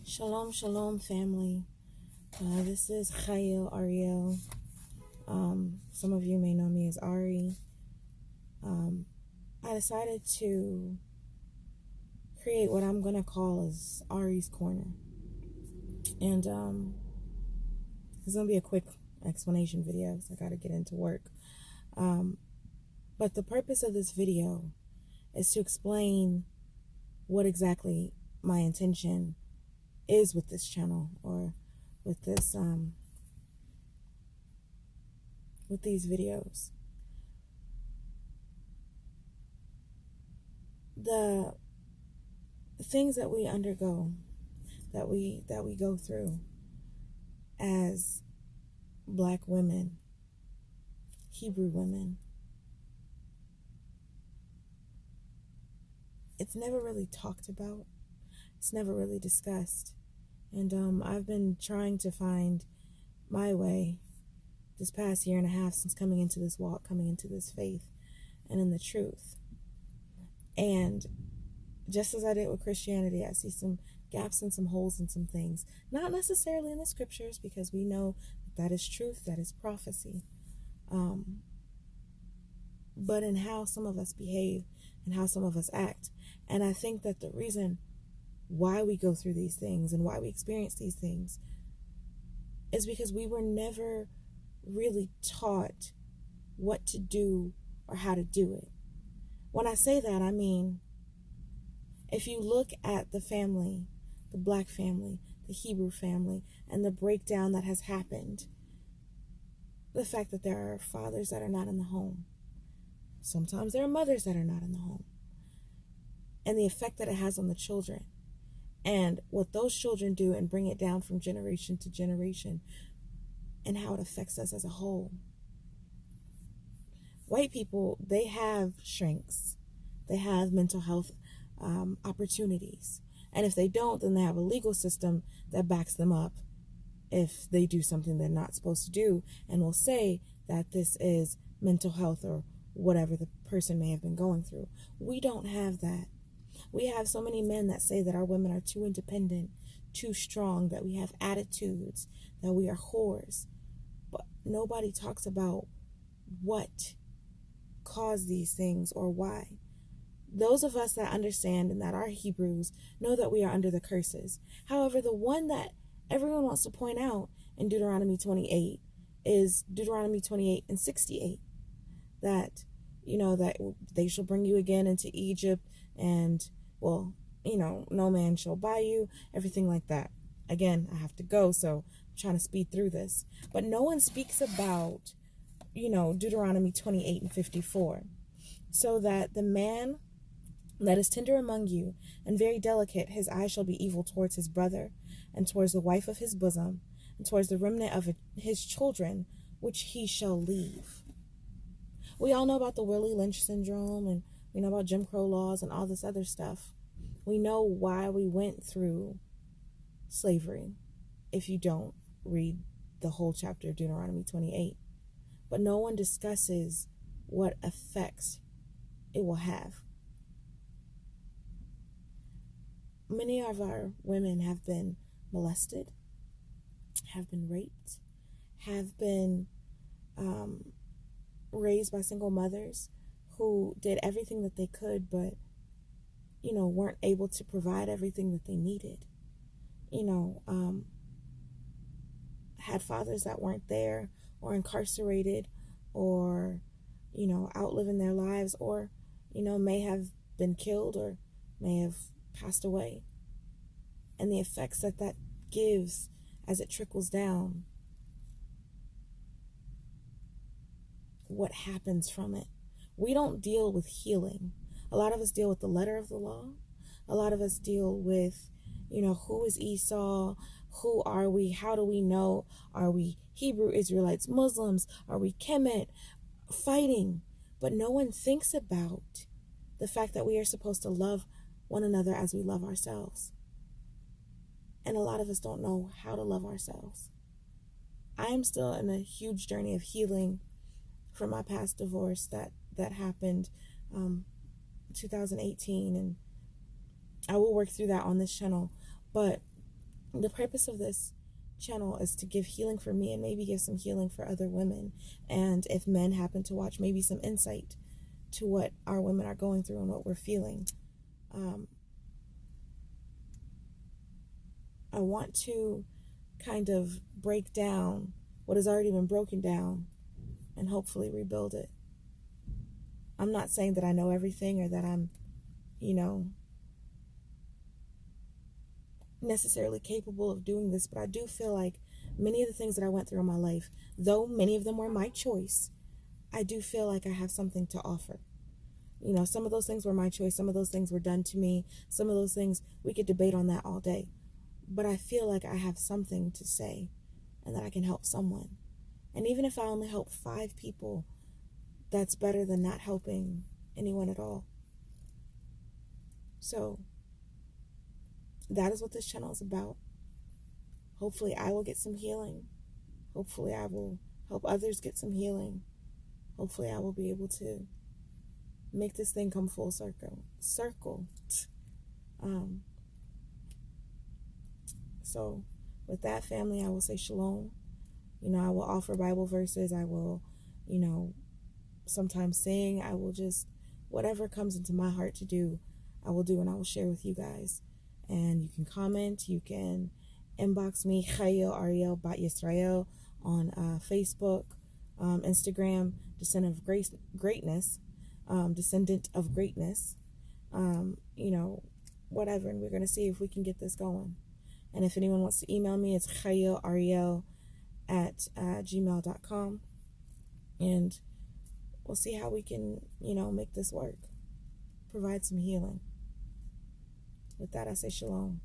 Shalom, shalom, family. This is Arie. Some of you may know me as Arie. I decided to create what I'm going to call as Arie's Corner. And it's going to be a quick explanation video because I got to get into work. But the purpose of this video is to explain what exactly my intention is with this channel, or with this with these videos. The things that we undergo, that we go through as Black women, Hebrew women, it's never really talked about. It's never really discussed. And I've been trying to find my way this past year and a half since coming into this walk, coming into this faith, and in the truth. And just as I did with Christianity, I see some gaps and some holes in some things. Not necessarily in the scriptures, because we know that is truth, that is prophecy. But in how some of us behave and how some of us act. And I think that the reason why we go through these things and why we experience these things is because we were never really taught what to do or how to do it. When I say that, I mean, if you look at the family, the Black family, the Hebrew family, and the breakdown that has happened, the fact that there are fathers that are not in the home, sometimes there are mothers that are not in the home, and the effect that it has on the children, and what those children do and bring it down from generation to generation, and how it affects us as a whole. White people, they have shrinks. They have mental health opportunities. And if they don't, then they have a legal system that backs them up if they do something they're not supposed to do, and will say that this is mental health or whatever the person may have been going through. We don't have that. We have so many men that say that our women are too independent, too strong, that we have attitudes, that we are whores. But nobody talks about what caused these things or why. Those of us that understand and that are Hebrews know that we are under the curses. However, the one that everyone wants to point out in Deuteronomy 28 is Deuteronomy 28:68. That, that they shall bring you again into Egypt, and, no man shall buy you, everything like that. Again, I have to go, so I'm trying to speed through this. But no one speaks about, Deuteronomy 28:54. So that the man that is tender among you and very delicate, his eye shall be evil towards his brother, and towards the wife of his bosom, and towards the remnant of his children, which he shall leave. We all know about the Willie Lynch syndrome, and we know about Jim Crow laws and all this other stuff. We know why we went through slavery, if you don't read the whole chapter of Deuteronomy 28. But no one discusses what effects it will have. Many of our women have been molested, have been raped, have been raised by single mothers who did everything that they could, but, weren't able to provide everything that they needed. Had fathers that weren't there, or incarcerated, or, out living their lives, or, may have been killed, or may have passed away. And the effects that gives as it trickles down, what happens from it. We don't deal with healing. A lot of us deal with the letter of the law. A lot of us deal with, who is Esau? Who are we? How do we know? Are we Hebrew Israelites, Muslims? Are we Kemet? Fighting. But no one thinks about the fact that we are supposed to love one another as we love ourselves. And a lot of us don't know how to love ourselves. I am still in a huge journey of healing from my past divorce that happened 2018, and I will work through that on this channel. But The purpose of this channel is to give healing for me and maybe give some healing for other women. And if men happen to watch, maybe some insight to what our women are going through and what we're feeling. I want to kind of break down what has already been broken down and hopefully rebuild it. I'm not saying that I know everything or that I'm, necessarily capable of doing this, but I do feel like many of the things that I went through in my life, though many of them were my choice, I do feel like I have something to offer. Some of those things were my choice. Some of those things were done to me. Some of those things, we could debate on that all day. But I feel like I have something to say and that I can help someone. And even if I only help 5 people, that's better than not helping anyone at all. So that is what this channel is about. Hopefully I will get some healing. Hopefully I will help others get some healing. Hopefully I will be able to make this thing come full circle. So with that, family, I will say shalom. I will offer Bible verses. I will, sometimes sing. I will just, whatever comes into my heart to do, I will do, and I will share with you guys. And you can comment. You can inbox me, Chayil Ariel Bat Yisrael, on Facebook, Instagram, Descendant of Greatness, whatever. And we're going to see if we can get this going. And if anyone wants to email me, it's chayilariel@gmail.com. And we'll see how we can, make this work. Provide some healing. With that, I say shalom.